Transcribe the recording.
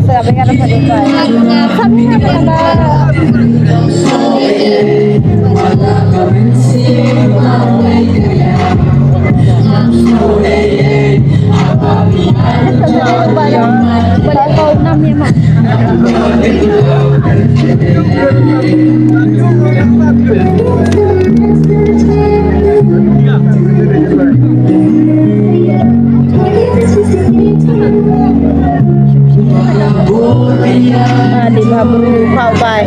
Sabi nga naman ito. Sabi nga naman. Di ba, bro? How ba?